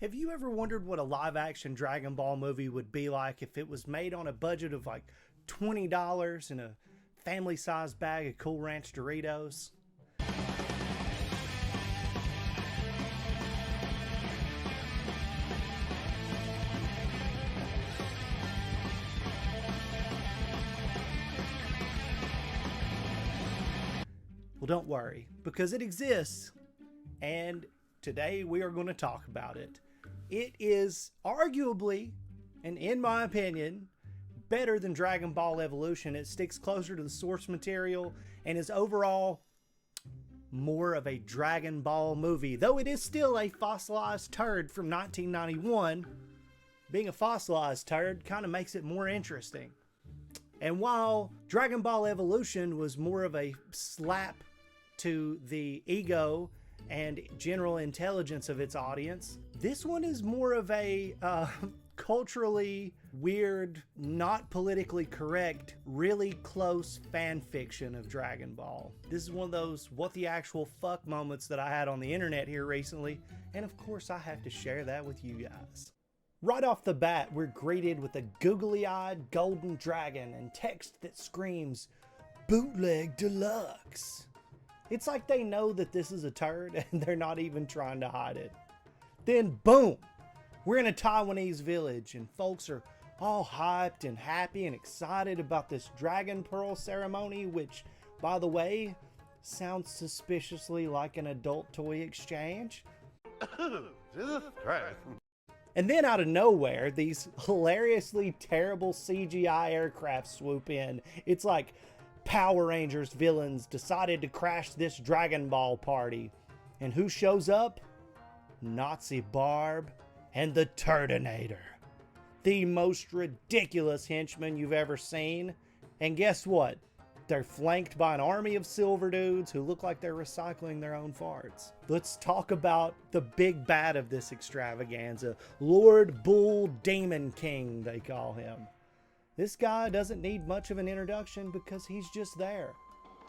Have you ever wondered what a live-action Dragon Ball movie would be like if it was made on a budget of like $20 and a family-sized bag of Cool Ranch Doritos? Well, don't worry, because it exists, and today we are going to talk about it. It is arguably, and in my opinion, better than Dragon Ball Evolution. It sticks closer to the source material and is overall more of a Dragon Ball movie, though it is still a fossilized turd from 1991. Being a fossilized turd kind of makes it more interesting. And while Dragon Ball Evolution was more of a slap to the ego and general intelligence of its audience, this one is more of a culturally weird, not politically correct, really close fan fiction of Dragon Ball. This is one of those what the actual fuck moments that I had on the internet here recently, and of course I have to share that with you guys. Right off the bat, we're greeted with a googly-eyed golden dragon and text that screams, "Bootleg Deluxe." It's like they know that this is a turd and they're not even trying to hide it. Then boom, we're in a Taiwanese village and folks are all hyped and happy and excited about this Dragon Pearl ceremony, which, by the way, sounds suspiciously like an adult toy exchange. Jesus Christ. And then out of nowhere, these hilariously terrible CGI aircraft swoop in. It's like Power Rangers villains decided to crash this Dragon Ball party. And who shows up? Nazi Barb and the Turdinator. The most ridiculous henchmen you've ever seen. And guess what? They're flanked by an army of silver dudes who look like they're recycling their own farts. Let's talk about the big bad of this extravaganza. Lord Bull Demon King, they call him. This guy doesn't need much of an introduction because he's just there.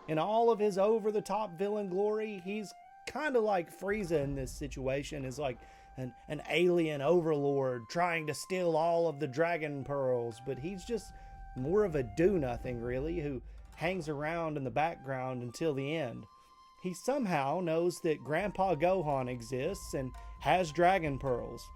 In all of his over-the-top villain glory, he's kind of like Frieza in this situation, is like an alien overlord trying to steal all of the Dragon Pearls, but he's just more of a do-nothing, really, who hangs around in the background until the end. He somehow knows that Grandpa Gohan exists and has Dragon Pearls,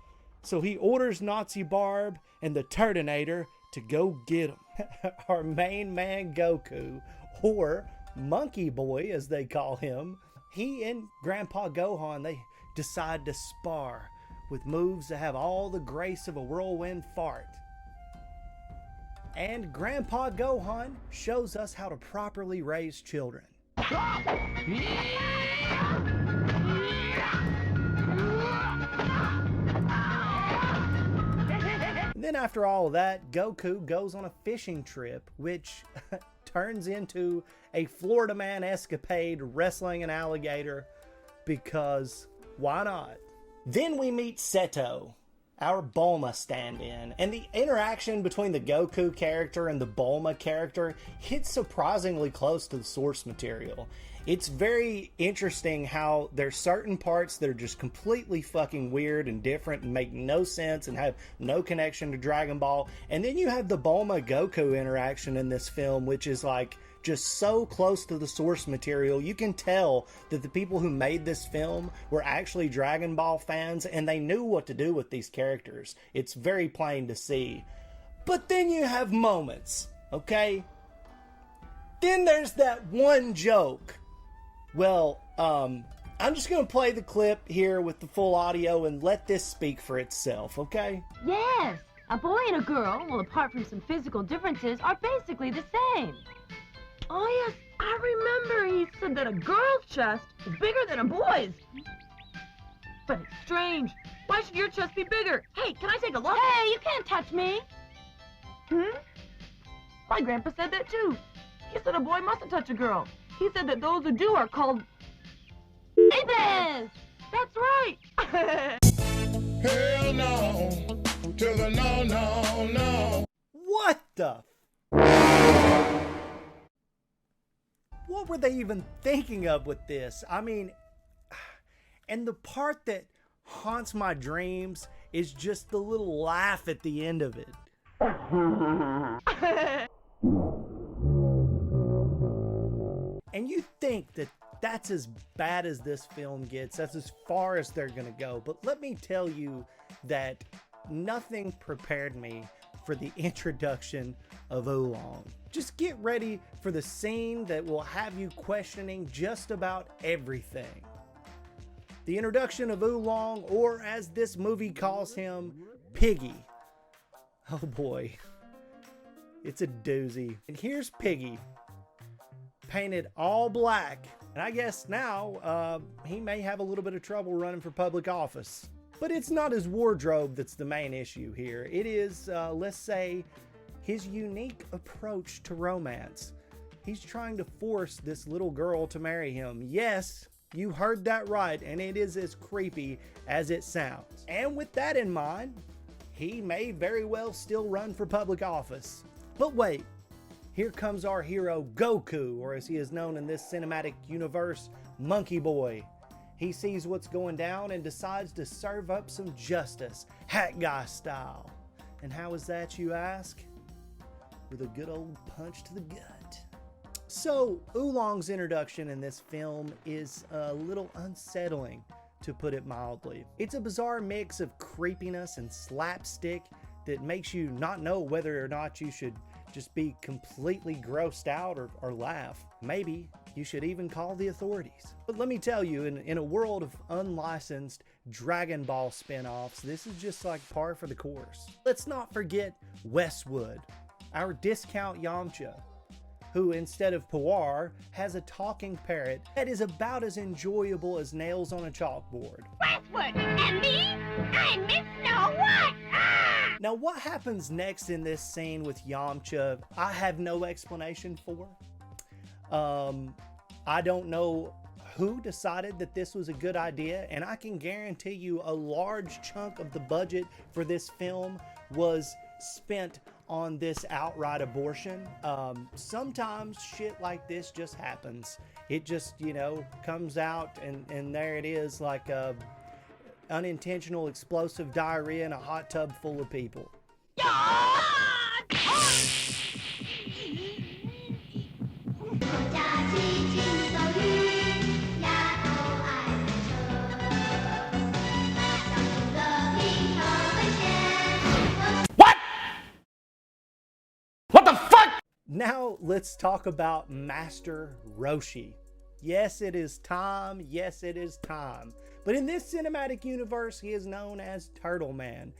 so he orders Nazi Barb and the Turdinator to go get him. Our main man Goku, or Monkey Boy as they call him, he and Grandpa Gohan, they decide to spar with moves that have all the grace of a whirlwind fart. And Grandpa Gohan shows us how to properly raise children. And then after all of that, Goku goes on a fishing trip, which turns into a Florida man escapade wrestling an alligator, because why not? Then we meet Seto, our Bulma stand-in, and the interaction between the Goku character and the Bulma character hits surprisingly close to the source material. It's very interesting how there's certain parts that are just completely fucking weird and different and make no sense and have no connection to Dragon Ball. And then you have the Bulma Goku interaction in this film, which is like just so close to the source material. You can tell that the people who made this film were actually Dragon Ball fans and they knew what to do with these characters. It's very plain to see. But then you have moments, okay? Then there's that one joke. Well, I'm just going to play the clip here with the full audio and let this speak for itself, okay? Yes, a boy and a girl, well, apart from some physical differences, are basically the same. Oh, yes, I remember he said that a girl's chest is bigger than a boy's. But it's strange. Why should your chest be bigger? Hey, can I take a look? Hey, you can't touch me. My grandpa said that too. He said a boy mustn't touch a girl. He said that those who do are called babies. That's right. Hell no. To the no, no, no. What the? What were they even thinking of with this? I mean, and the part that haunts my dreams is just the little laugh at the end of it. And you think that that's as bad as this film gets, that's as far as they're gonna go. But let me tell you that nothing prepared me for the introduction of Oolong. Just get ready for the scene that will have you questioning just about everything. The introduction of Oolong, or as this movie calls him, Piggy. Oh boy, it's a doozy. And here's Piggy, painted all black. And I guess now he may have a little bit of trouble running for public office. But it's not his wardrobe that's the main issue here. It is, let's say, his unique approach to romance. He's trying to force this little girl to marry him. Yes, you heard that right, and it is as creepy as it sounds. And with that in mind, he may very well still run for public office. But wait, here comes our hero Goku, or as he is known in this cinematic universe, Monkey Boy. He sees what's going down and decides to serve up some justice, HatGuy style. And how is that, you ask? With a good old punch to the gut. So, Oolong's introduction in this film is a little unsettling, to put it mildly. It's a bizarre mix of creepiness and slapstick that makes you not know whether or not you should just be completely grossed out or laugh. Maybe you should even call the authorities. But let me tell you, in a world of unlicensed Dragon Ball spin-offs, this is just like par for the course. Let's not forget Westwood, our discount Yamcha, who instead of Puar has a talking parrot that is about as enjoyable as nails on a chalkboard. Westwood, and me? I'm Miss Snow White! Ah! Now what happens next in this scene with Yamcha, I have no explanation for. I don't know who decided that this was a good idea, and I can guarantee you a large chunk of the budget for this film was spent on this outright abortion. Sometimes shit like this just happens. It just, comes out and there it is, like a unintentional explosive diarrhea in a hot tub full of people. Now let's talk about Master Roshi. Yes, it is time. Yes, it is time. But in this cinematic universe, he is known as Turtle Man.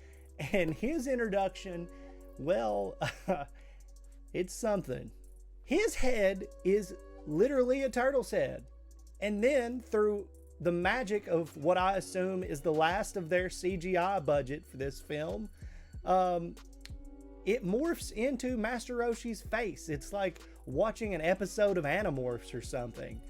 And his introduction, well, it's something. His head is literally a turtle's head. And then through the magic of what I assume is the last of their CGI budget for this film, it morphs into Master Roshi's face. It's like watching an episode of Animorphs or something.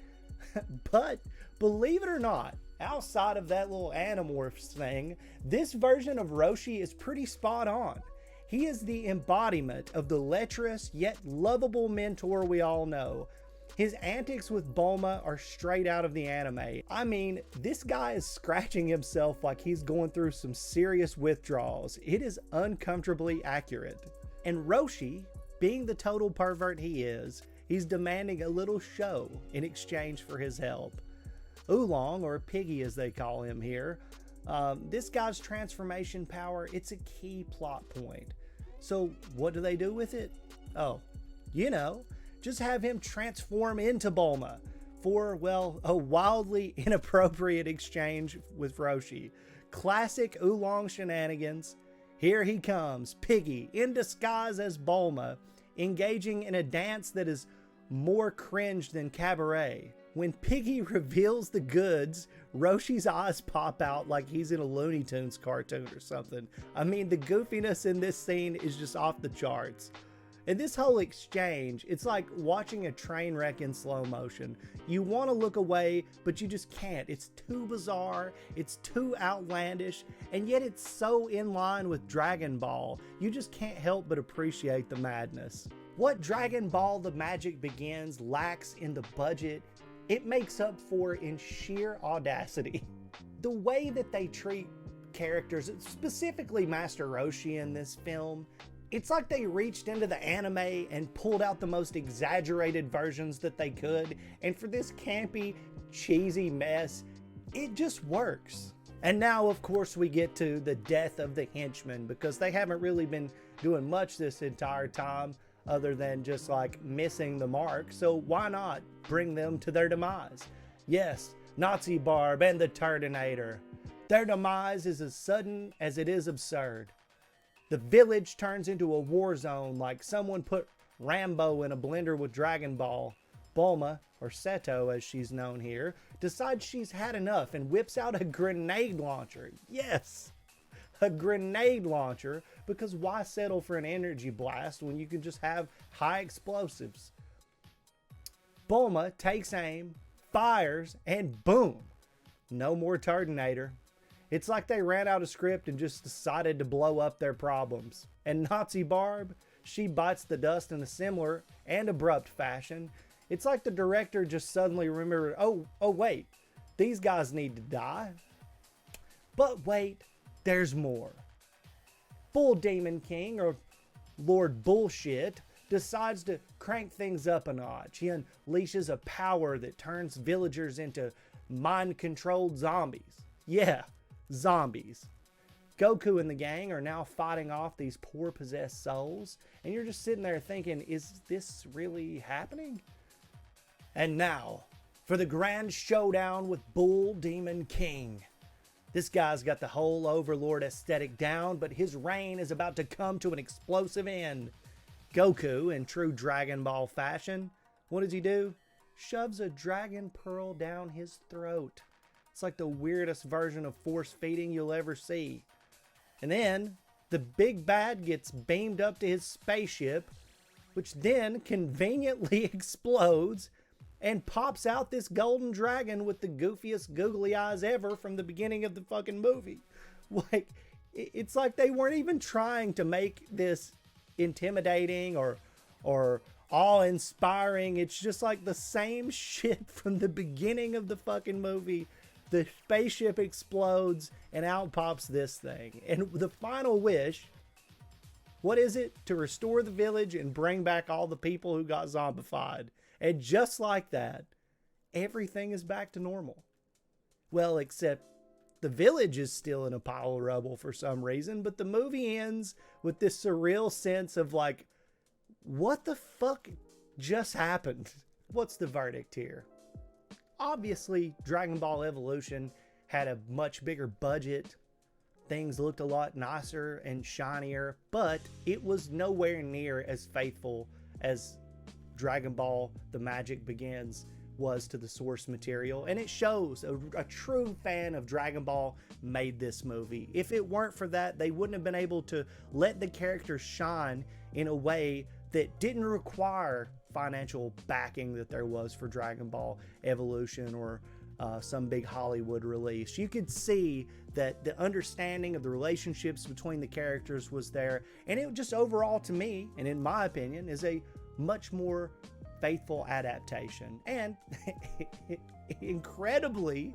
But believe it or not, outside of that little Animorphs thing, this version of Roshi is pretty spot on. He is the embodiment of the lecherous yet lovable mentor we all know. His antics with Bulma are straight out of the anime. I mean, this guy is scratching himself like he's going through some serious withdrawals. It is uncomfortably accurate. And Roshi, being the total pervert he is, he's demanding a little show in exchange for his help. Oolong, or Piggy as they call him here, this guy's transformation power, it's a key plot point. So what do they do with it? Oh, just have him transform into Bulma for, well, a wildly inappropriate exchange with Roshi. Classic Oolong shenanigans. Here he comes, Piggy, in disguise as Bulma, engaging in a dance that is more cringe than cabaret. When Piggy reveals the goods, Roshi's eyes pop out like he's in a Looney Tunes cartoon or something. I mean, the goofiness in this scene is just off the charts. And this whole exchange, it's like watching a train wreck in slow motion. You want to look away, but you just can't. It's too bizarre, it's too outlandish, and yet it's so in line with Dragon Ball, you just can't help but appreciate the madness. What Dragon Ball The Magic Begins lacks in the budget, it makes up for in sheer audacity. the way that they treat characters, specifically Master Roshi in this film, it's like they reached into the anime and pulled out the most exaggerated versions that they could, and for this campy, cheesy mess, it just works. And now, of course, we get to the death of the henchmen, because they haven't really been doing much this entire time other than just like missing the mark, so why not bring them to their demise? Yes, Nazi Barb and the Turdinator. Their demise is as sudden as it is absurd. The village turns into a war zone like someone put Rambo in a blender with Dragon Ball. Bulma, or Seto as she's known here, decides she's had enough and whips out a grenade launcher. Yes, a grenade launcher, because why settle for an energy blast when you can just have high explosives? Bulma takes aim, fires, and boom, no more Turdinator. It's like they ran out of script and just decided to blow up their problems. And Nazi Barb, she bites the dust in a similar and abrupt fashion. It's like the director just suddenly remembered, oh wait, these guys need to die. But wait, there's more. Bull Demon King, or Lord Bullshit, decides to crank things up a notch. He unleashes a power that turns villagers into mind-controlled zombies. Yeah, zombies. Goku and the gang are now fighting off these poor possessed souls, and you're just sitting there thinking, is this really happening? And now, for the grand showdown with Bull Demon King. This guy's got the whole Overlord aesthetic down, but his reign is about to come to an explosive end. Goku, in true Dragon Ball fashion, what does he do? Shoves a dragon pearl down his throat. It's like the weirdest version of force feeding you'll ever see. And then, the big bad gets beamed up to his spaceship, which then conveniently explodes and pops out this golden dragon with the goofiest googly eyes ever from the beginning of the fucking movie. Like, it's like they weren't even trying to make this intimidating or awe-inspiring. It's just like the same shit from the beginning of the fucking movie. The spaceship explodes and out pops this thing. And the final wish, what is it? To restore the village and bring back all the people who got zombified. And just like that, everything is back to normal. Well, except the village is still in a pile of rubble for some reason, but the movie ends with this surreal sense of like, what the fuck just happened? What's the verdict here? Obviously, Dragon Ball Evolution had a much bigger budget. Things looked a lot nicer and shinier, but it was nowhere near as faithful as Dragon Ball The Magic Begins was to the source material, and it shows. A true fan of Dragon Ball made this movie. If it weren't for that, they wouldn't have been able to let the characters shine in a way that didn't require financial backing that there was for Dragon Ball Evolution or some big Hollywood release. You could see that the understanding of the relationships between the characters was there, and it just overall, to me, and in my opinion, is a much more faithful adaptation, and incredibly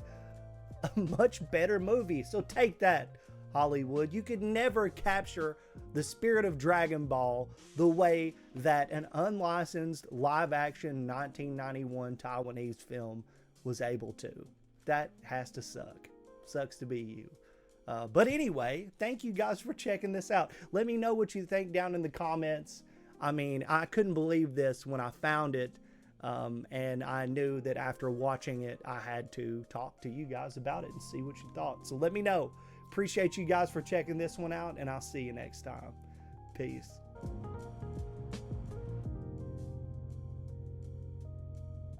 a much better movie. So take that, Hollywood. You could never capture the spirit of Dragon Ball the way that an unlicensed live-action 1991 Taiwanese film was able to. That has to suck. Sucks to be you. But anyway, thank you guys for checking this out. Let me know what you think down in the comments. I mean, I couldn't believe this when I found it, and I knew that after watching it, I had to talk to you guys about it and see what you thought. So let me know. Appreciate you guys for checking this one out, and I'll see you next time. Peace.